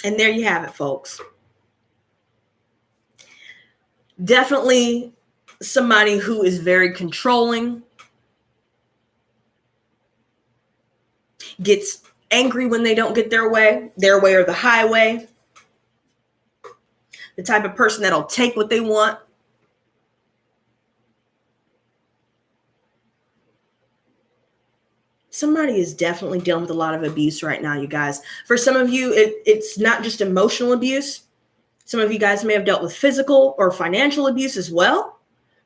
And there you have it, folks. Definitely somebody who is very controlling, gets angry when they don't get their way or the highway. The type of person that'll take what they want. Somebody is definitely dealing with a lot of abuse right now, you guys. For some of you, it's not just emotional abuse. Some of you guys may have dealt with physical or financial abuse as well.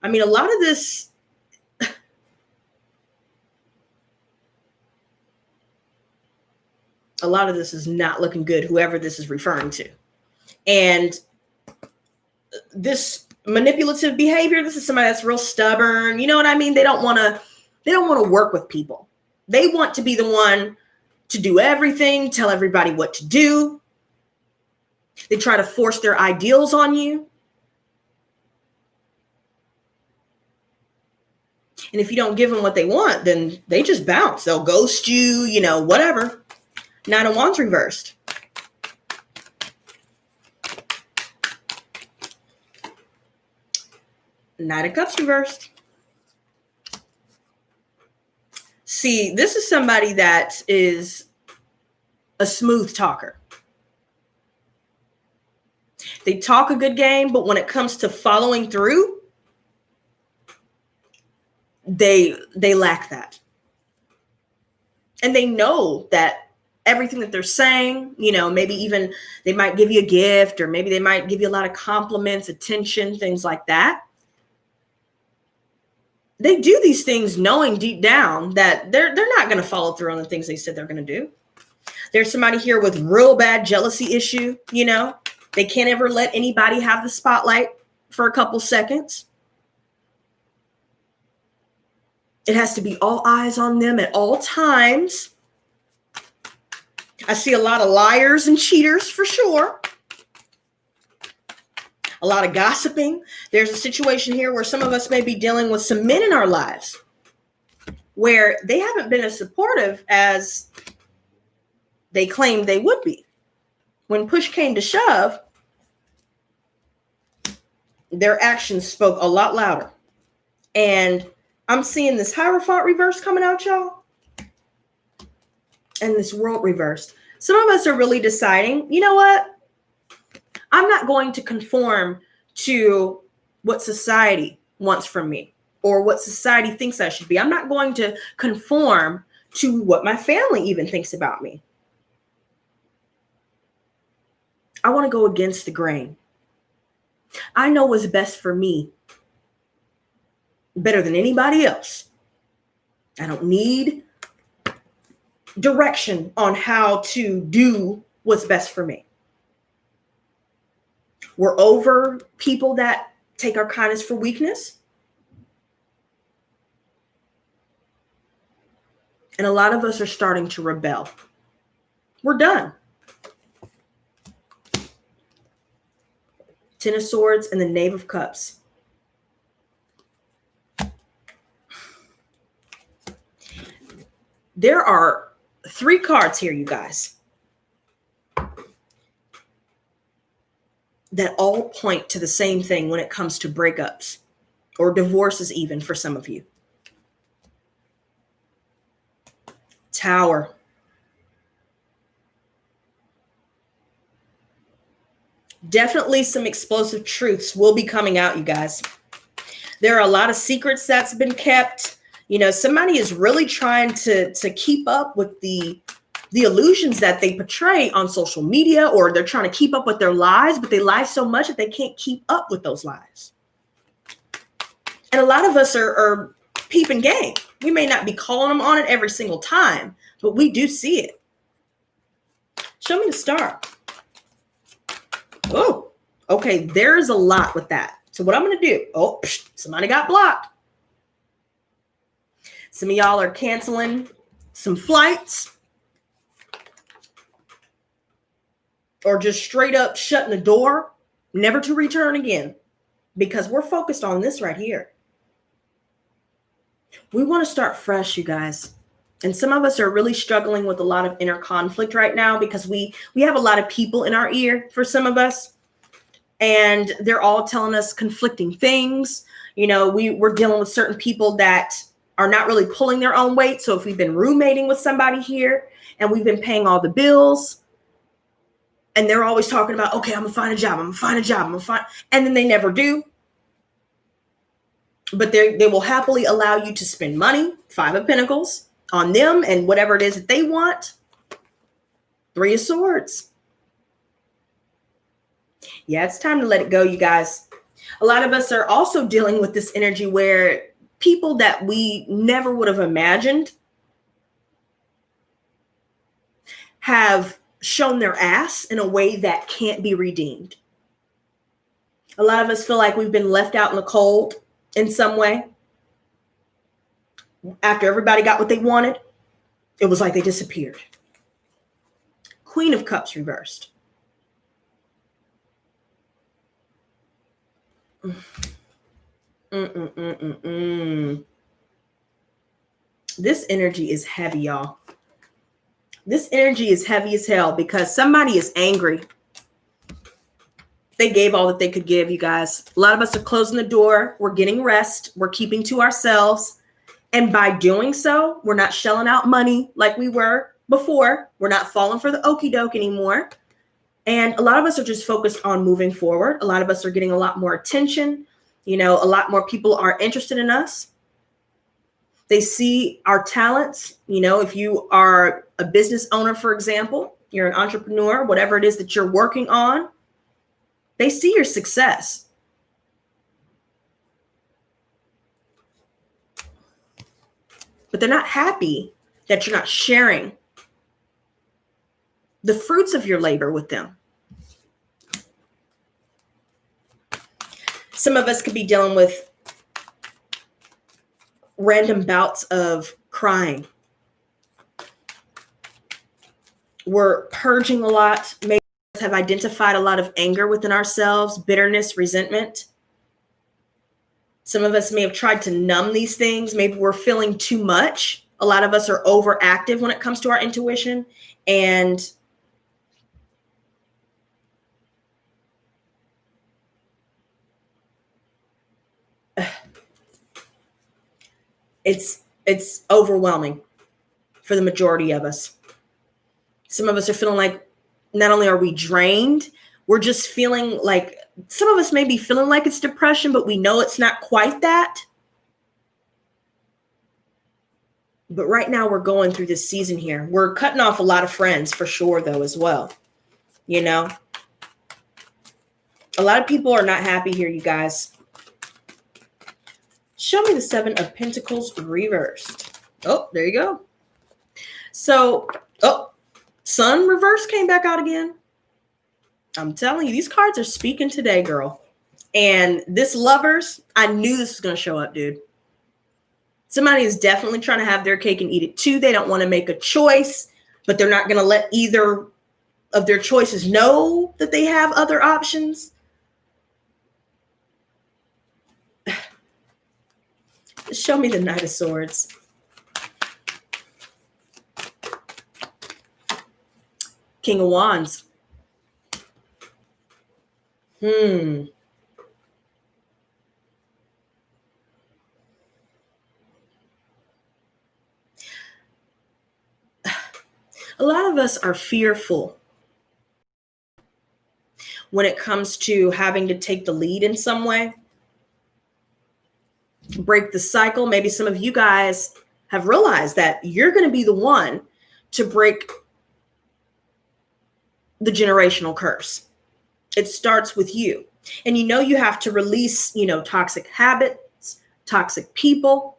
I mean, a lot of this, is not looking good, whoever this is referring to. And this manipulative behavior, this is somebody that's real stubborn. You know what I mean? They don't want to work with people. They want to be the one to do everything, tell everybody what to do. They try to force their ideals on you. And if you don't give them what they want, then they just bounce. They'll ghost you, whatever. Nine of Wands reversed. Nine of Cups reversed. See, this is somebody that is a smooth talker. They talk a good game, but when it comes to following through, they lack that. And they know that everything that they're saying, maybe even they might give you a gift, or maybe they might give you a lot of compliments, attention, things like that. They do these things knowing deep down that they're not going to follow through on the things they said they're going to do. There's somebody here with real bad jealousy issue, They can't ever let anybody have the spotlight for a couple seconds. It has to be all eyes on them at all times. I see a lot of liars and cheaters for sure. A lot of gossiping. There's a situation here where some of us may be dealing with some men in our lives where they haven't been as supportive as they claimed they would be. When push came to shove, their actions spoke a lot louder. And I'm seeing this Hierophant reverse coming out, y'all. And this World reversed. Some of us are really deciding, you know what? I'm not going to conform to what society wants from me or what society thinks I should be. I'm not going to conform to what my family even thinks about me. I want to go against the grain. I know what's best for me better than anybody else. I don't need direction on how to do what's best for me. We're over people that take our kindness for weakness. And a lot of us are starting to rebel. We're done. Ten of Swords and the Knave of Cups. There are 3 cards here, you guys, that all point to the same thing when it comes to breakups or divorces, even for some of you. Tower. Definitely some explosive truths will be coming out, you guys. There are a lot of secrets that's been kept. Somebody is really trying to keep up with the illusions that they portray on social media, or they're trying to keep up with their lies, but they lie so much that they can't keep up with those lies. And a lot of us are peeping game. We may not be calling them on it every single time, but we do see it. Show me the star. Oh, okay. There's a lot with that. So what I'm going to do, somebody got blocked. Some of y'all are canceling some flights or just straight up shutting the door, never to return again, because we're focused on this right here. We want to start fresh, you guys. And some of us are really struggling with a lot of inner conflict right now because we have a lot of people in our ear for some of us. And they're all telling us conflicting things. We're dealing with certain people that are not really pulling their own weight. So if we've been roommating with somebody here and we've been paying all the bills, and they're always talking about, okay, I'm gonna find a job, and then they never do. But they will happily allow you to spend money, 5 of Pentacles, on them and whatever it is that they want. 3 of Swords. Yeah, it's time to let it go, you guys. A lot of us are also dealing with this energy where people that we never would have imagined have shown their ass in a way that can't be redeemed. A lot of us feel like we've been left out in the cold in some way. After everybody got what they wanted, it was like they disappeared. Queen of Cups reversed. This energy is heavy, y'all. This energy is heavy as hell because somebody is angry. They gave all that they could give, you guys. A lot of us are closing the door. We're getting rest. We're keeping to ourselves. And by doing so, we're not shelling out money like we were before. We're not falling for the okie doke anymore. And a lot of us are just focused on moving forward. A lot of us are getting a lot more attention. You know, a lot more people are interested in us. They see our talents. You know, if you are a business owner, for example, you're an entrepreneur, whatever it is that you're working on, they see your success. But they're not happy that you're not sharing the fruits of your labor with them. Some of us could be dealing with random bouts of crying. We're purging a lot. Maybe have identified a lot of anger within ourselves, bitterness, resentment. Some of us may have tried to numb these things. Maybe we're feeling too much. A lot of us are overactive when it comes to our intuition. And it's overwhelming for the majority of us. Some of us are feeling like not only are we drained, we're just feeling like, some of us may be feeling like it's depression, but we know it's not quite that. But right now we're going through this season here. We're cutting off a lot of friends for sure, though, as well. You know, a lot of people are not happy here, you guys. Show me the Seven of Pentacles reversed. Oh, there you go. So, Sun reverse came back out again. I'm telling you, these cards are speaking today, girl. And this Lovers, I knew this was going to show up, dude. Somebody is definitely trying to have their cake and eat it too. They don't want to make a choice, but they're not going to let either of their choices know that they have other options. Show me the Knight of Swords. King of Wands. A lot of us are fearful when it comes to having to take the lead in some way, break the cycle. Maybe some of you guys have realized that you're going to be the one to break the generational curse. It starts with you. And you know you have to release, you know, toxic habits, toxic people,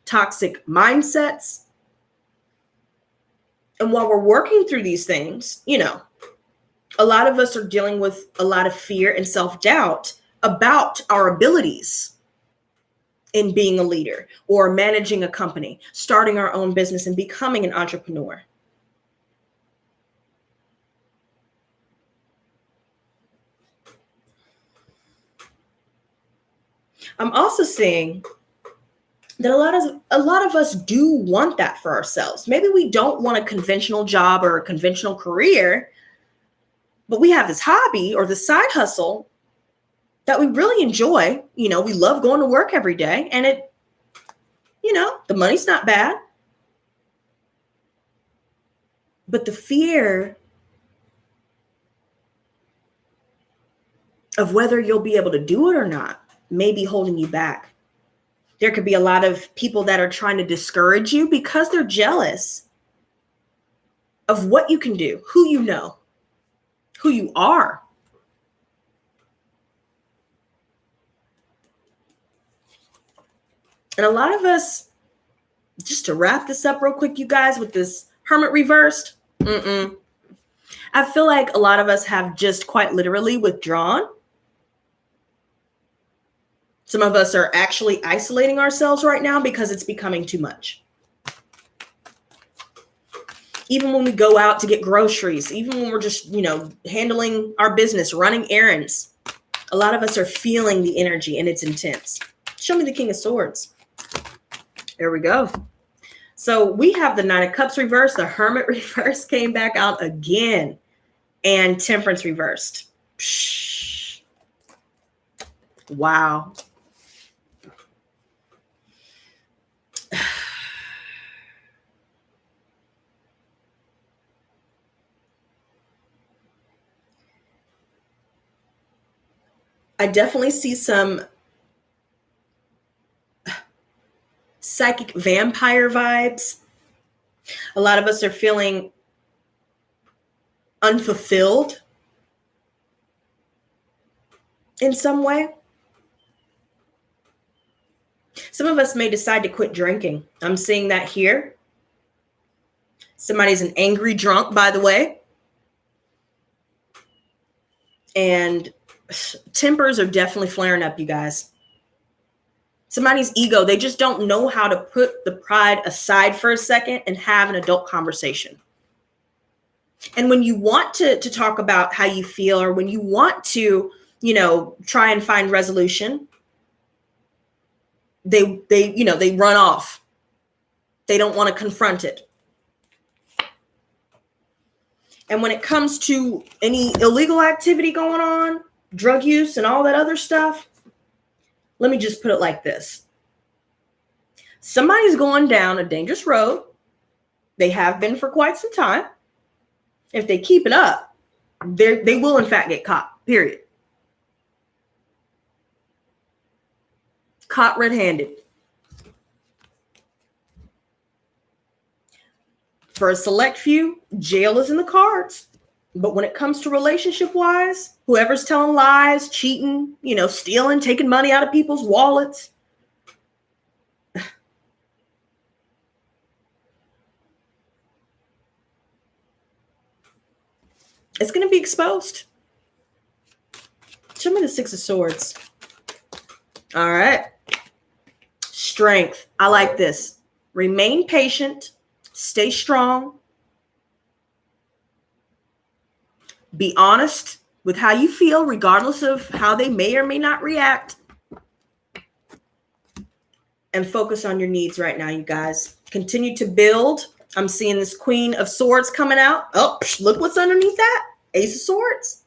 toxic mindsets. And while we're working through these things, you know, a lot of us are dealing with a lot of fear and self-doubt about our abilities in being a leader or managing a company, starting our own business and becoming an entrepreneur. I'm also seeing that a lot of us do want that for ourselves. Maybe we don't want a conventional job or a conventional career, but we have this hobby or the side hustle that we really enjoy. You know, we love going to work every day, and it, you know, the money's not bad. But the fear of whether you'll be able to do it or not may be holding you back. There could be a lot of people that are trying to discourage you because they're jealous of what you can do, who you know, who you are. And a lot of us, just to wrap this up real quick, you guys, with this Hermit reversed, I feel like a lot of us have just quite literally withdrawn. Some of us are actually isolating ourselves right now because it's becoming too much. Even when we go out to get groceries, even when we're just, handling our business, running errands, a lot of us are feeling the energy and it's intense. Show me the King of Swords. There we go. So we have the Nine of Cups reversed, the Hermit reversed came back out again, and Temperance reversed. Psh. Wow. I definitely see some psychic vampire vibes. A lot of us are feeling unfulfilled in some way. Some of us may decide to quit drinking. I'm seeing that here. Somebody's an angry drunk, by the way. And tempers are definitely flaring up, you guys. Somebody's ego, they just don't know how to put the pride aside for a second and have an adult conversation. And when you want to talk about how you feel, or when you want to, try and find resolution, they run off. They don't want to confront it. And when it comes to any illegal activity going on, drug use and all that other stuff, let me just put it like this. Somebody's going down a dangerous road. They have been for quite some time. If they keep it up, they will in fact get caught, period. Caught red-handed. For a select few, jail is in the cards. But when it comes to relationship-wise, whoever's telling lies, cheating, stealing, taking money out of people's wallets, it's going to be exposed. Show me the Six of Swords. All right. Strength. I like this. Remain patient. Stay strong. Be honest with how you feel, regardless of how they may or may not react. And focus on your needs right now, you guys. Continue to build. I'm seeing this Queen of Swords coming out. Oh, look what's underneath that. Ace of Swords.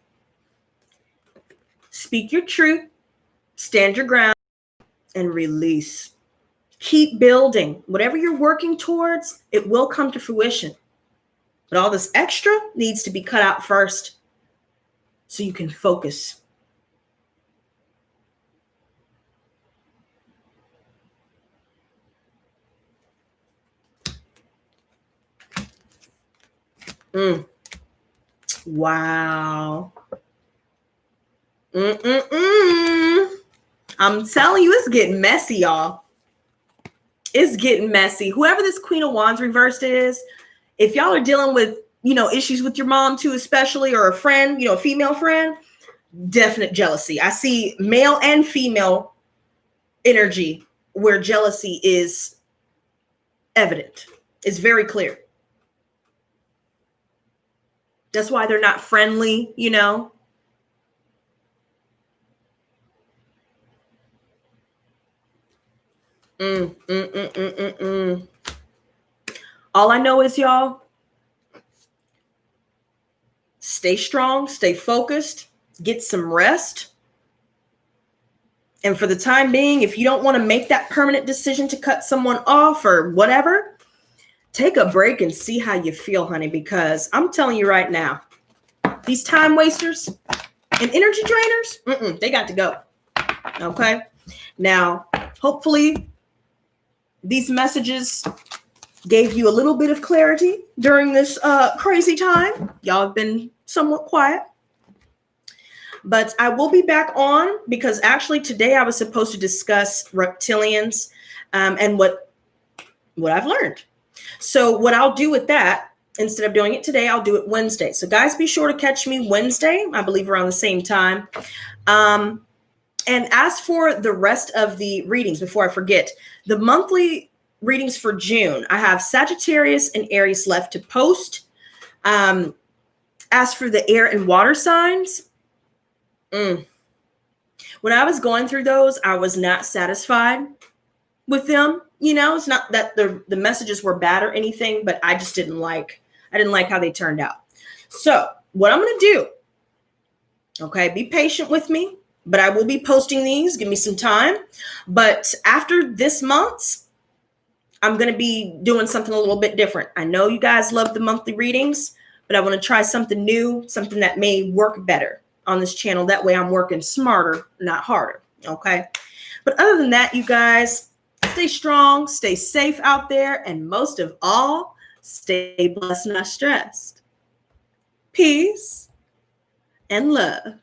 Speak your truth. Stand your ground. And release. Keep building. Whatever you're working towards, it will come to fruition. But all this extra needs to be cut out first so you can focus. Wow. I'm telling you, it's getting messy, y'all. It's getting messy. Whoever this Queen of Wands reversed is, if y'all are dealing with, issues with your mom too, especially, or a friend, a female friend, definite jealousy. I see male and female energy where jealousy is evident. It's very clear. That's why they're not friendly, All I know is, y'all, stay strong, stay focused, get some rest. And for the time being, if you don't want to make that permanent decision to cut someone off or whatever, take a break and see how you feel, honey, because I'm telling you right now, these time wasters and energy drainers, they got to go. Okay. Now, hopefully these messages gave you a little bit of clarity during this crazy time. Y'all have been somewhat quiet. But I will be back on because actually today I was supposed to discuss reptilians. and what I've learned. So what I'll do with that, instead of doing it today, I'll do it Wednesday. So guys, be sure to catch me Wednesday, I believe around the same time. And as for the rest of the readings, before I forget, the monthly readings for June, I have Sagittarius and Aries left to post. As for the air and water signs, when I was going through those, I was not satisfied with them. You know, it's not that the messages were bad or anything, but I just didn't like how they turned out. So what I'm going to do, okay, be patient with me, but I will be posting these. Give me some time. But after this month's, I'm going to be doing something a little bit different. I know you guys love the monthly readings, but I want to try something new, something that may work better on this channel. That way I'm working smarter, not harder. Okay. But other than that, you guys, stay strong, stay safe out there, and most of all, stay blessed, not stressed. Peace and love.